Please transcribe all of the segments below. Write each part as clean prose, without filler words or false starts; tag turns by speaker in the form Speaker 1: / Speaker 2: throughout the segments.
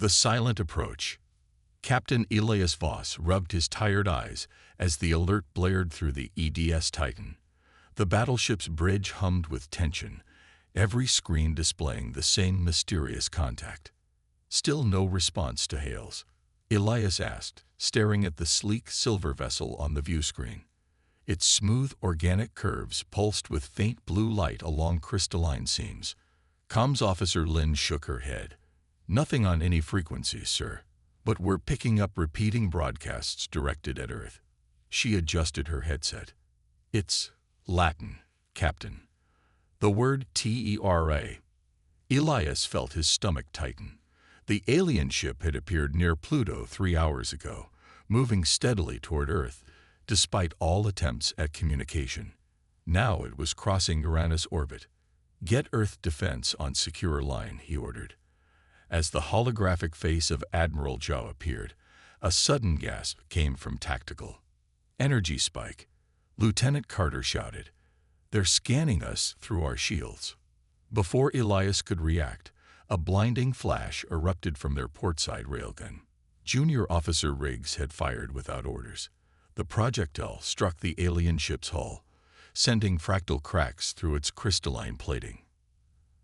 Speaker 1: The silent approach. Captain Elias Voss rubbed his tired eyes as the alert blared through the EDS Titan. The battleship's bridge hummed with tension, every screen displaying the same mysterious contact. Still no response to hails. Elias asked, staring at the sleek silver vessel on the view screen. Its smooth, organic curves pulsed with faint blue light along crystalline seams. Comms Officer Lynn shook her head. "Nothing on any frequencies, sir. But we're picking up repeating broadcasts directed at Earth." She adjusted her headset. "It's Latin, Captain. The word Terra." Elias felt his stomach tighten. The alien ship had appeared near Pluto 3 hours ago, moving steadily toward Earth, despite all attempts at communication. Now it was crossing Uranus orbit. "Get Earth defense on secure line," he ordered. As the holographic face of Admiral Zhao appeared, a sudden gasp came from Tactical. "Energy spike," Lieutenant Carter shouted. "They're scanning us through our shields." Before Elias could react, a blinding flash erupted from their portside railgun. Junior Officer Riggs had fired without orders. The projectile struck the alien ship's hull, sending fractal cracks through its crystalline plating.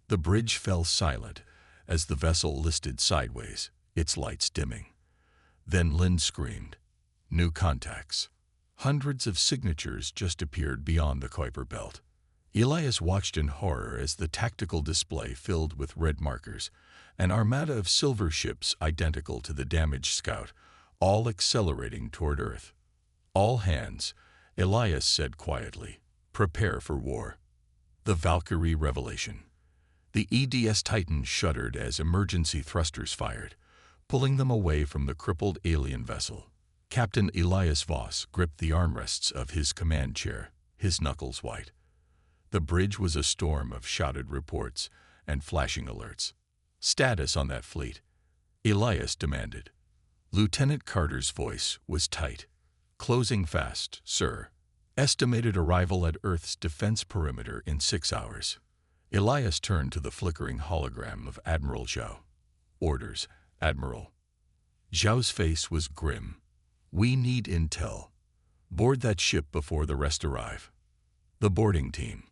Speaker 1: The bridge fell silent as the vessel listed sideways, its lights dimming. Then Lynn screamed. New contacts. Hundreds of signatures just appeared beyond the Kuiper belt. Elias watched in horror as the tactical display filled with red markers, an armada of silver ships identical to the damaged Scout, all accelerating toward Earth. "All hands," Elias said quietly. "Prepare for war." The Valkyrie revelation. The EDS Titan shuddered as emergency thrusters fired, pulling them away from the crippled alien vessel. Captain Elias Voss gripped the armrests of his command chair, his knuckles white. The bridge was a storm of shouted reports and flashing alerts. "Status on that fleet," Elias demanded. Lieutenant Carter's voice was tight. "Closing fast, sir. Estimated arrival at Earth's defense perimeter in 6 hours." Elias turned to the flickering hologram of Admiral Zhao. "Orders, Admiral." Zhao's face was grim. "We need intel. Board that ship before the rest arrive." The boarding team.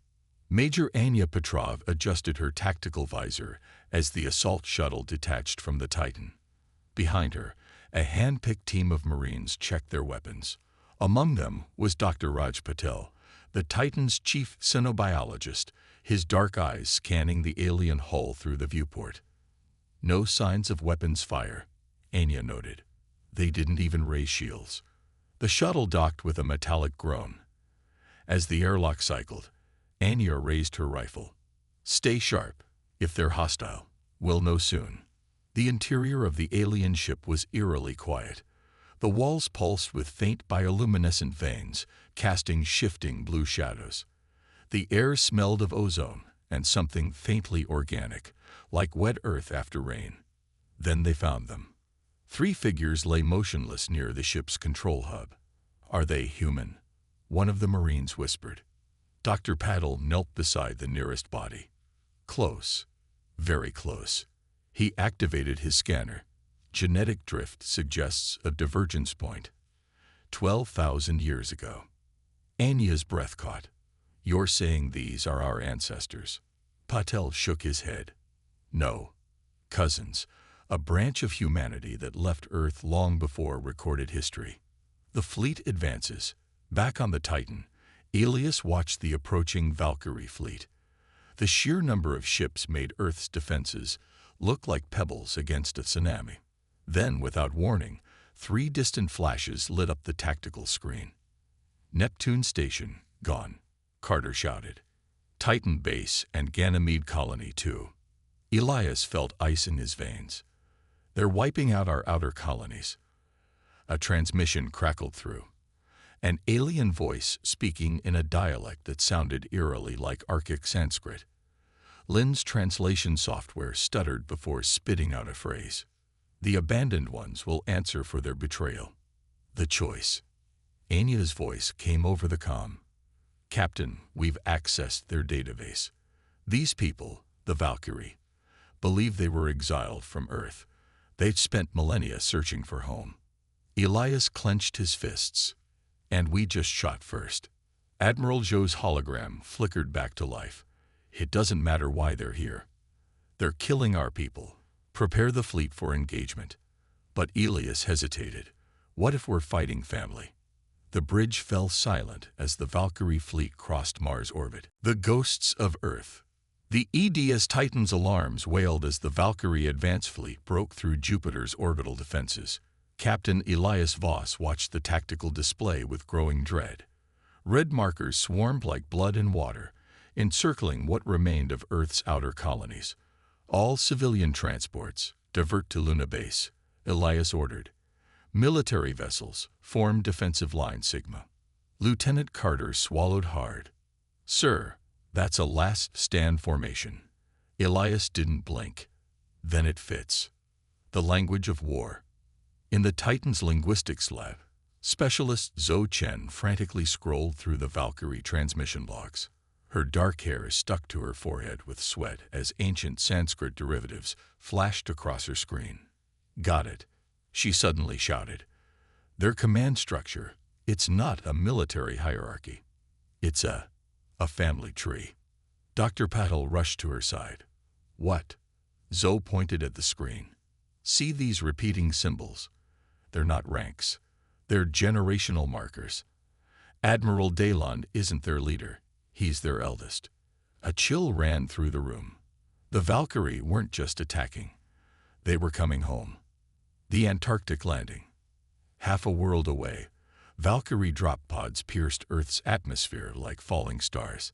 Speaker 1: Major Anya Petrov adjusted her tactical visor as the assault shuttle detached from the Titan. Behind her, a hand-picked team of Marines checked their weapons. Among them was Dr. Raj Patel, the Titan's chief xenobiologist, his dark eyes scanning the alien hull through the viewport. "No signs of weapons fire," Anya noted. "They didn't even raise shields." The shuttle docked with a metallic groan. As the airlock cycled, Anya raised her rifle. "Stay sharp. If they're hostile, we'll know soon." The interior of the alien ship was eerily quiet. The walls pulsed with faint bioluminescent veins, casting shifting blue shadows. The air smelled of ozone and something faintly organic, like wet earth after rain. Then they found them. 3 figures lay motionless near the ship's control hub. "Are they human?" one of the Marines whispered. Dr. Paddle knelt beside the nearest body. "Close. Very close." He activated his scanner. "Genetic drift suggests a divergence point. 12,000 years ago." Anya's breath caught. "You're saying these are our ancestors?" Patel shook his head. "No. Cousins, a branch of humanity that left Earth long before recorded history." The fleet advances. Back on the Titan, Elias watched the approaching Valkyrie fleet. The sheer number of ships made Earth's defenses look like pebbles against a tsunami. Then, without warning, 3 distant flashes lit up the tactical screen. "Neptune Station, gone," Carter shouted. "Titan Base and Ganymede Colony, too." Elias felt ice in his veins. "They're wiping out our outer colonies." A transmission crackled through. An alien voice speaking in a dialect that sounded eerily like Archaic Sanskrit. Lynn's translation software stuttered before spitting out a phrase. "The abandoned ones will answer for their betrayal." "The choice." Anya's voice came over the comm. "Captain, we've accessed their database. These people, the Valkyrie, believe they were exiled from Earth. They'd spent millennia searching for home. Elias clenched his fists. And we just shot first. Admiral Joe's hologram flickered back to life. It doesn't matter why they're here. They're killing our people. Prepare the fleet for engagement. But Elias hesitated. What if we're fighting family? The bridge fell silent as the Valkyrie fleet crossed Mars' orbit. The ghosts of Earth. The EDS Titan's alarms wailed as the Valkyrie advance fleet broke through Jupiter's orbital defenses. Captain Elias Voss watched the tactical display with growing dread. Red markers swarmed like blood in water, encircling what remained of Earth's outer colonies. All civilian transports, divert to Luna Base, Elias ordered. Military vessels, form defensive line Sigma. Lieutenant Carter swallowed hard. Sir, that's a last stand formation. Elias didn't blink. Then it fits. The language of war. In the Titan's linguistics lab, specialist Zhou Chen frantically scrolled through the Valkyrie transmission logs. Her dark hair stuck to her forehead with sweat as ancient Sanskrit derivatives flashed across her screen. Got it, she suddenly shouted. Their command structure, it's not a military hierarchy. It's a family tree. Dr. Patel rushed to her side. What? Zhou pointed at the screen. See these repeating symbols? They're not ranks. They're generational markers. Admiral Dalon isn't their leader. He's their eldest. A chill ran through the room. The Valkyrie weren't just attacking. They were coming home. The Antarctic landing. Half a world away, Valkyrie drop pods pierced Earth's atmosphere like falling stars.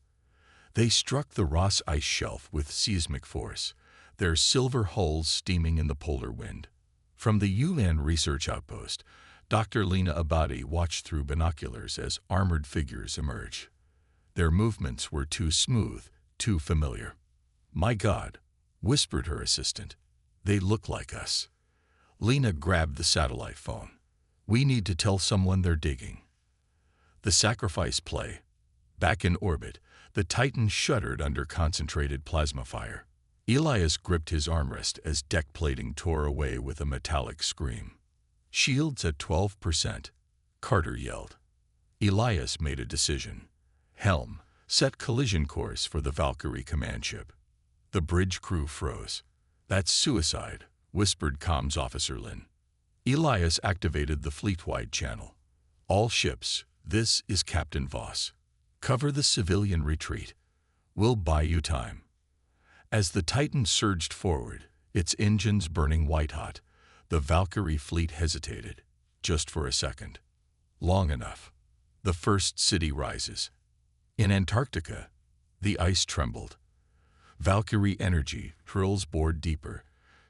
Speaker 1: They struck the Ross ice shelf with seismic force, their silver hulls steaming in the polar wind. From the UN research outpost, Dr. Lena Abadi watched through binoculars as armored figures emerge. Their movements were too smooth, too familiar. My God, whispered her assistant. They look like us. Lena grabbed the satellite phone. We need to tell someone they're digging. The sacrifice play. Back in orbit, the Titan shuddered under concentrated plasma fire. Elias gripped his armrest as deck plating tore away with a metallic scream. Shields at 12%. Carter yelled. Elias made a decision. Helm, set collision course for the Valkyrie command ship. The bridge crew froze. That's suicide, whispered comms officer Lin. Elias activated the fleet-wide channel. All ships, this is Captain Voss. Cover the civilian retreat. We'll buy you time. As the Titan surged forward, its engines burning white-hot, the Valkyrie fleet hesitated, just for a second. Long enough. The first city rises. In Antarctica, the ice trembled. Valkyrie energy hurls bored deeper,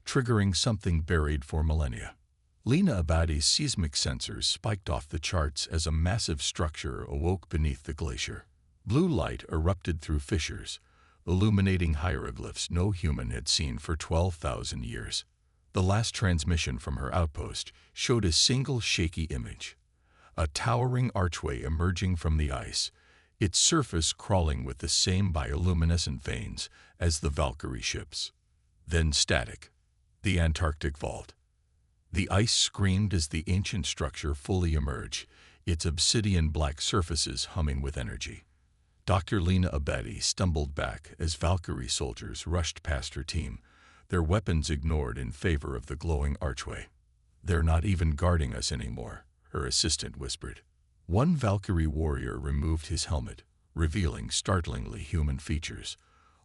Speaker 1: triggering something buried for millennia. Lena Abadi's seismic sensors spiked off the charts as a massive structure awoke beneath the glacier. Blue light erupted through fissures, illuminating hieroglyphs no human had seen for 12,000 years. The last transmission from her outpost showed a single shaky image. A towering archway emerging from the ice, its surface crawling with the same bioluminescent veins as the Valkyrie ships. Then static. The Antarctic vault. The ice screamed as the ancient structure fully emerged, its obsidian black surfaces humming with energy. Dr. Lena Abadi stumbled back as Valkyrie soldiers rushed past her team, their weapons ignored in favor of the glowing archway. They're not even guarding us anymore, her assistant whispered. One Valkyrie warrior removed his helmet, revealing startlingly human features.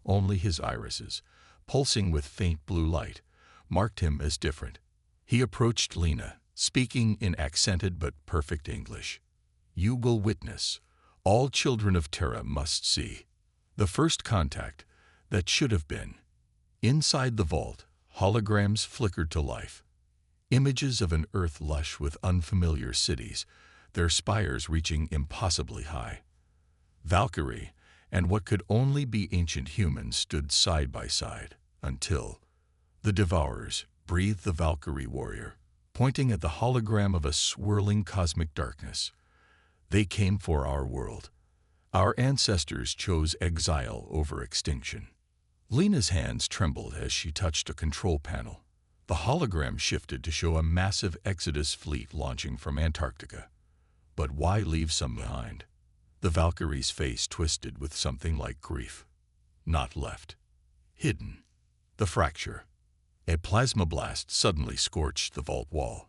Speaker 1: Only his irises, pulsing with faint blue light, marked him as different. He approached Lena, speaking in accented but perfect English. You will witness. All children of Terra must see. The first contact that should have been. Inside the vault, holograms flickered to life. Images of an Earth lush with unfamiliar cities, their spires reaching impossibly high. Valkyrie and what could only be ancient humans stood side by side, until the Devourers breathed the Valkyrie warrior, pointing at the hologram of a swirling cosmic darkness. They came for our world. Our ancestors chose exile over extinction. Lena's hands trembled as she touched a control panel. The hologram shifted to show a massive Exodus fleet launching from Antarctica. But why leave some behind? The Valkyrie's face twisted with something like grief. Not left. Hidden. The fracture. A plasma blast suddenly scorched the vault wall.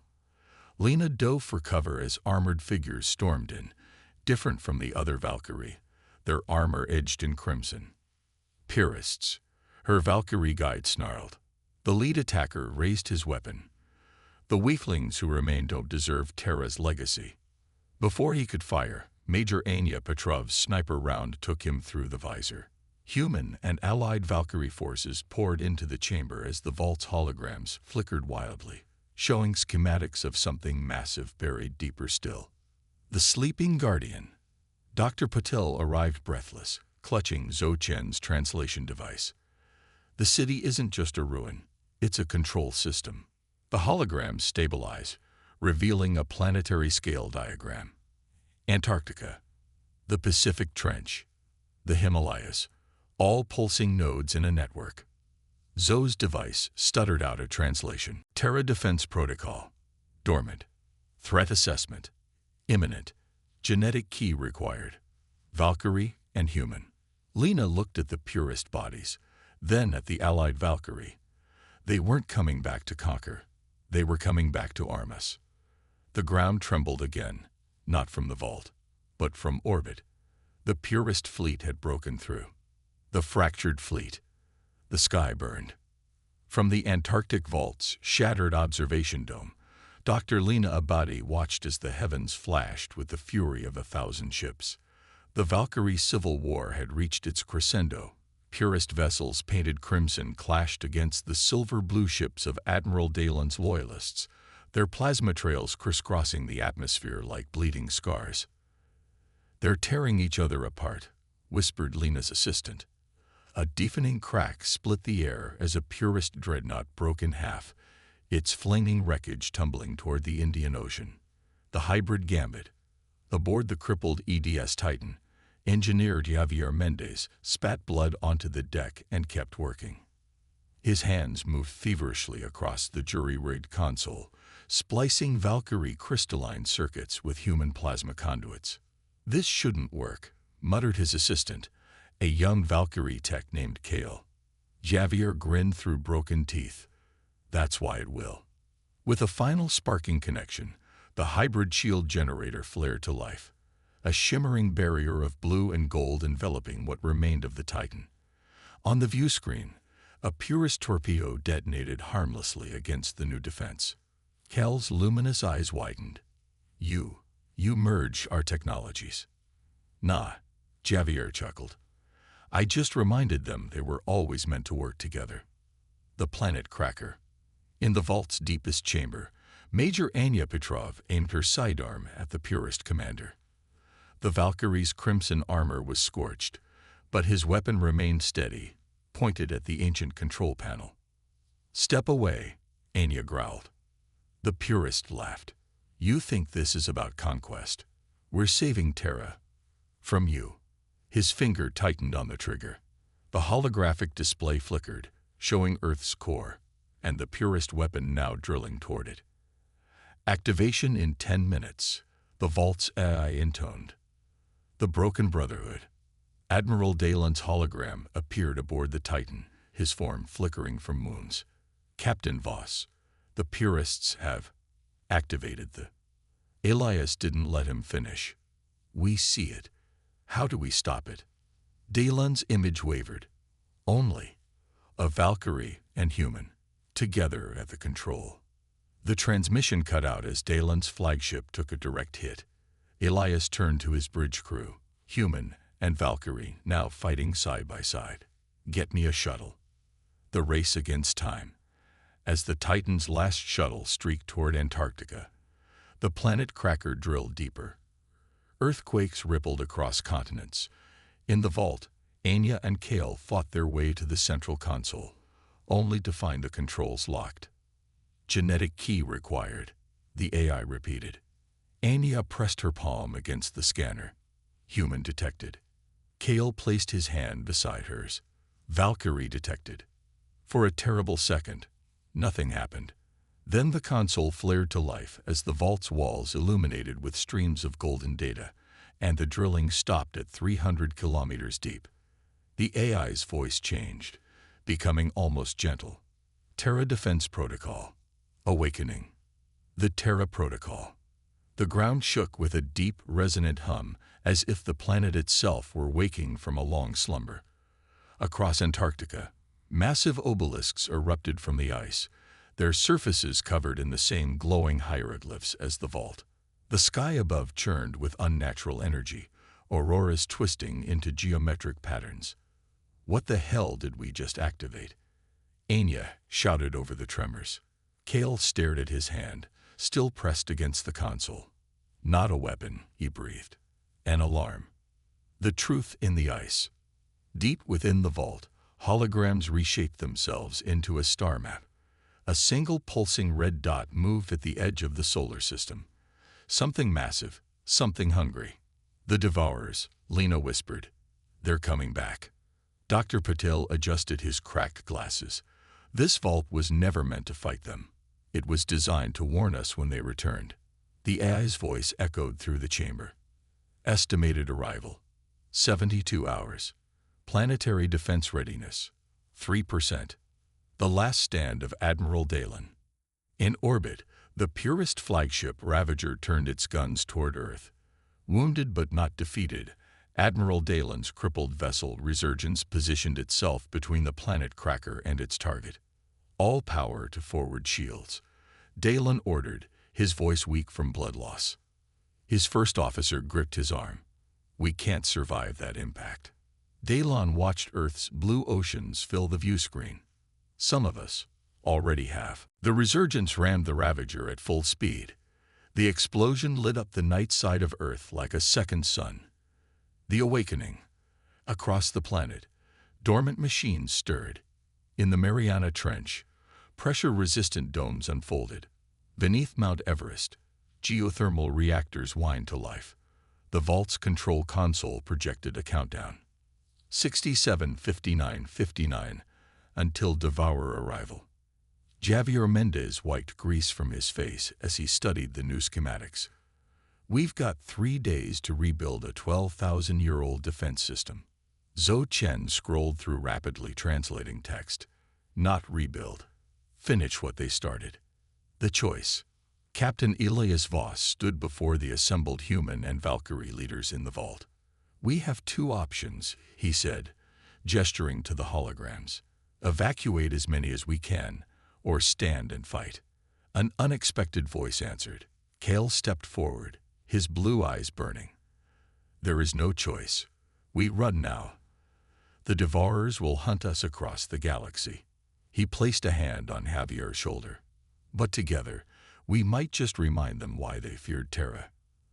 Speaker 1: Lena dove for cover as armored figures stormed in, different from the other Valkyrie, their armor edged in crimson. Purists. Her Valkyrie guide snarled. The lead attacker raised his weapon. The weaklings who remained don't deserve Terra's legacy. Before he could fire, Major Anya Petrov's sniper round took him through the visor. Human and allied Valkyrie forces poured into the chamber as the vault's holograms flickered wildly, showing schematics of something massive buried deeper still. The sleeping Guardian. Dr. Patel arrived breathless, clutching Zhou Chen's translation device. The city isn't just a ruin, it's a control system. The holograms stabilize, revealing a planetary scale diagram. Antarctica, the Pacific Trench, the Himalayas, all pulsing nodes in a network. Zhou's device stuttered out a translation. Terra Defense Protocol. Dormant. Threat assessment. Imminent. Genetic key required. Valkyrie and human. Lena looked at the purest bodies, then at the allied Valkyrie. They weren't coming back to conquer. They were coming back to arm us. The ground trembled again, not from the vault, but from orbit. The purest fleet had broken through. The fractured fleet. The sky burned. From the Antarctic vault's shattered observation dome, Dr. Lena Abadi watched as the heavens flashed with the fury of 1,000 ships. The Valkyrie civil war had reached its crescendo. Purist vessels painted crimson clashed against the silver-blue ships of Admiral Dalen's loyalists, their plasma trails crisscrossing the atmosphere like bleeding scars. "They're tearing each other apart," whispered Lena's assistant. A deafening crack split the air as a purist dreadnought broke in half, its flaming wreckage tumbling toward the Indian Ocean. The hybrid Gambit, aboard the crippled EDS Titan, engineer Javier Mendez spat blood onto the deck and kept working. His hands moved feverishly across the jury-rigged console, splicing Valkyrie crystalline circuits with human plasma conduits. "This shouldn't work," muttered his assistant, a young Valkyrie tech named Kale. Javier grinned through broken teeth. "That's why it will." With a final sparking connection, the hybrid shield generator flared to life, a shimmering barrier of blue and gold enveloping what remained of the Titan. On the view screen, a purist torpedo detonated harmlessly against the new defense. Kel's luminous eyes widened. You merge our technologies." "Nah," Javier chuckled. "I just reminded them they were always meant to work together." The planet cracker. In the vault's deepest chamber, Major Anya Petrov aimed her sidearm at the purist commander. The Valkyrie's crimson armor was scorched, but his weapon remained steady, pointed at the ancient control panel. "Step away," Anya growled. The purist laughed. "You think this is about conquest? We're saving Terra. From you." His finger tightened on the trigger. The holographic display flickered, showing Earth's core, and the purist weapon now drilling toward it. "Activation in 10 minutes, the vault's AI intoned." The Broken Brotherhood. Admiral Dalen's hologram appeared aboard the Titan, his form flickering from moons. "Captain Voss, the purists have activated the..." Elias didn't let him finish. "We see it. How do we stop it?" Dalen's image wavered. Only a Valkyrie and human, together at the control. The transmission cut out as Dalen's flagship took a direct hit. Elias turned to his bridge crew, human and Valkyrie now fighting side by side. "Get me a shuttle." The race against time. As the Titan's last shuttle streaked toward Antarctica, the planet cracker drilled deeper. Earthquakes rippled across continents. In the vault, Anya and Kale fought their way to the central console, only to find the controls locked. "Genetic key required," the AI repeated. Anya pressed her palm against the scanner. Human detected. Kale placed his hand beside hers. Valkyrie detected. For a terrible second, Nothing happened. Then the console flared to life as the vault's walls illuminated with streams of golden data, and the drilling stopped at 300 kilometers deep. The AI's voice changed, becoming almost gentle. Terra Defense Protocol. Awakening. The Terra Protocol. The ground shook with a deep, resonant hum, as if the planet itself were waking from a long slumber. Across Antarctica, massive obelisks erupted from the ice, their surfaces covered in the same glowing hieroglyphs as the vault. The sky above churned with unnatural energy, auroras twisting into geometric patterns. What the hell did we just activate? Anya shouted over the tremors. Kale stared at his hand, still pressed against the console. Not a weapon, he breathed. An alarm. The truth in the ice. Deep within the vault, holograms reshaped themselves into a star map. A single pulsing red dot moved at the edge of the solar system. Something massive, something hungry. The Devourers, Lena whispered. They're coming back. Dr. Patel adjusted his cracked glasses. This vault was never meant to fight them. It was designed to warn us when they returned. The AI's voice echoed through the chamber. Estimated arrival. 72 hours. Planetary defense readiness. 3%. The last stand of Admiral Dalen. In orbit, the purest flagship Ravager turned its guns toward Earth. Wounded but not defeated, Admiral Dalen's crippled vessel Resurgence positioned itself between the planet cracker and its target. All power to forward shields. Dalen ordered, his voice weak from blood loss. His first officer gripped his arm. We can't survive that impact. Dalen watched Earth's blue oceans fill the view screen. Some of us already have. The Resurgence rammed the Ravager at full speed. The explosion lit up the night side of Earth like a second sun. The awakening. Across the planet, dormant machines stirred. In the Mariana Trench, pressure-resistant domes unfolded. Beneath Mount Everest, geothermal reactors whined to life. The vault's control console projected a countdown. 67, 59, 59, until Devourer arrival. Javier Mendez wiped grease from his face as he studied the new schematics. We've got 3 days to rebuild a 12,000-year-old defense system. Zhou Chen scrolled through rapidly translating text. Not rebuild. Finish what they started. The choice. Captain Elias Voss stood before the assembled human and Valkyrie leaders in the vault. We have 2 options, he said, gesturing to the holograms. Evacuate as many as we can, or stand and fight. An unexpected voice answered. Kale stepped forward, his blue eyes burning. There is no choice. We run now. The Devourers will hunt us across the galaxy. He placed a hand on Javier's shoulder. But together, we might just remind them why they feared Terra.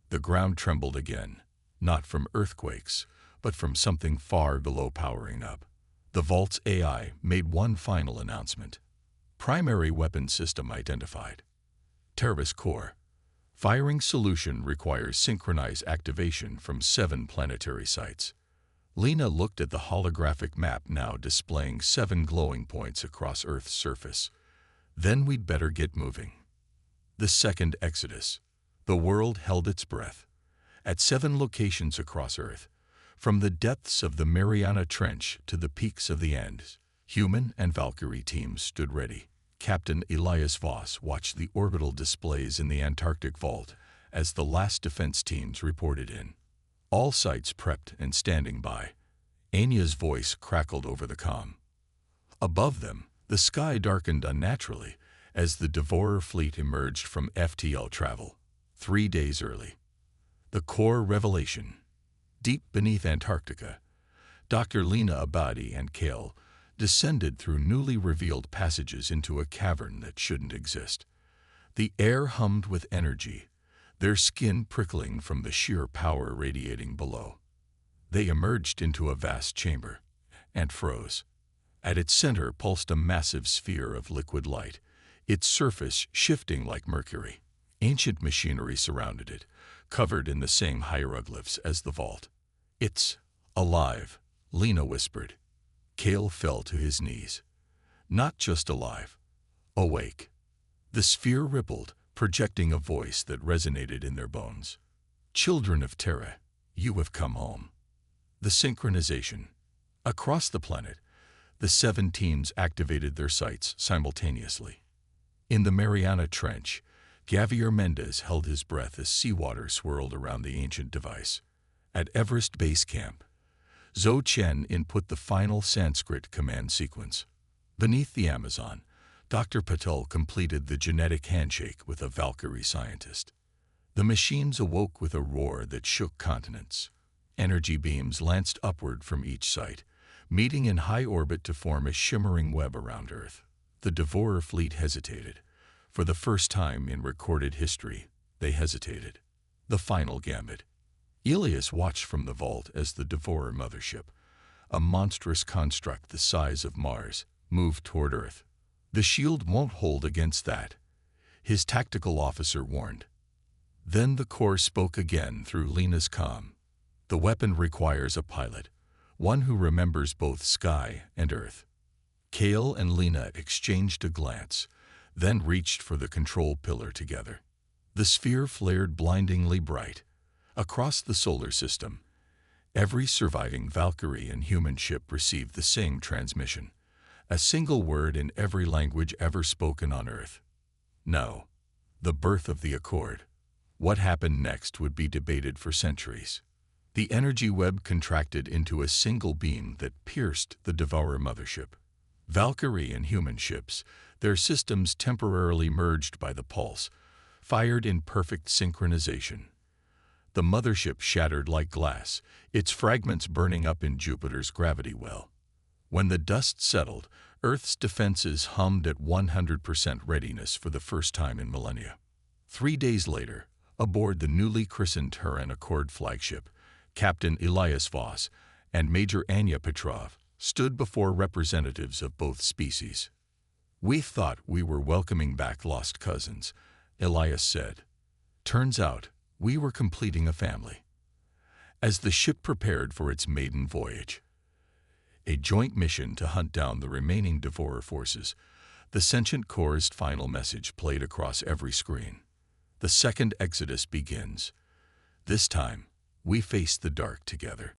Speaker 1: The ground trembled again, not from earthquakes, but from something far below powering up. The vault's AI made one final announcement. Primary weapon system identified. Terra's core. Firing solution requires synchronized activation from 7 planetary sites. Lena looked at the holographic map now displaying 7 glowing points across Earth's surface. Then we'd better get moving. The second exodus. The world held its breath. At 7 locations across Earth, from the depths of the Mariana Trench to the peaks of the Andes, human and Valkyrie teams stood ready. Captain Elias Voss watched the orbital displays in the Antarctic vault as the last defense teams reported in. All sites prepped and standing by. Anya's voice crackled over the comm. Above them, the sky darkened unnaturally as the Devourer fleet emerged from FTL travel, 3 days early. The core revelation. Deep beneath Antarctica, Dr. Lena Abadi and Kale descended through newly revealed passages into a cavern that shouldn't exist. The air hummed with energy, their skin prickling from the sheer power radiating below. They emerged into a vast chamber and froze. At its center pulsed a massive sphere of liquid light, its surface shifting like mercury. Ancient machinery surrounded it, covered in the same hieroglyphs as the vault. It's alive, Lena whispered. Kale fell to his knees. Not just alive, Awake. The sphere rippled, projecting a voice that resonated in their bones. Children of Terra, you have come home. The synchronization. Across the planet, the 7 teams activated their sights simultaneously. In the Mariana Trench, Javier Mendez held his breath as seawater swirled around the ancient device. At Everest Base Camp, Zhou Chen input the final Sanskrit command sequence. Beneath the Amazon, Dr. Patel completed the genetic handshake with a Valkyrie scientist. The machines awoke with a roar that shook continents. Energy beams lanced upward from each site, meeting in high orbit to form a shimmering web around Earth. The Devourer fleet hesitated. For the first time in recorded history, they hesitated. The final gambit. Elias watched from the vault as the Devourer mothership, a monstrous construct the size of Mars, moved toward Earth. The shield won't hold against that, his tactical officer warned. Then the Corps spoke again through Lena's comm. The weapon requires a pilot, one who remembers both sky and Earth. Kale and Lena exchanged a glance, then reached for the control pillar together. The sphere flared blindingly bright. Across the solar system, every surviving Valkyrie and human ship received the same transmission, a single word in every language ever spoken on Earth. No. The birth of the Accord. What happened next would be debated for centuries. The energy web contracted into a single beam that pierced the Devourer mothership. Valkyrie and human ships, their systems temporarily merged by the pulse, fired in perfect synchronization. The mothership shattered like glass, its fragments burning up in Jupiter's gravity well. When the dust settled, Earth's defenses hummed at 100% readiness for the first time in millennia. 3 days later, aboard the newly christened Terran Accord flagship, Captain Elias Voss and Major Anya Petrov stood before representatives of both species. "We thought we were welcoming back lost cousins," Elias said. "Turns out, we were completing a family." As the ship prepared for its maiden voyage, a joint mission to hunt down the remaining Devourer forces, the Sentient Corps' final message played across every screen. The second exodus begins. This time, we face the dark together.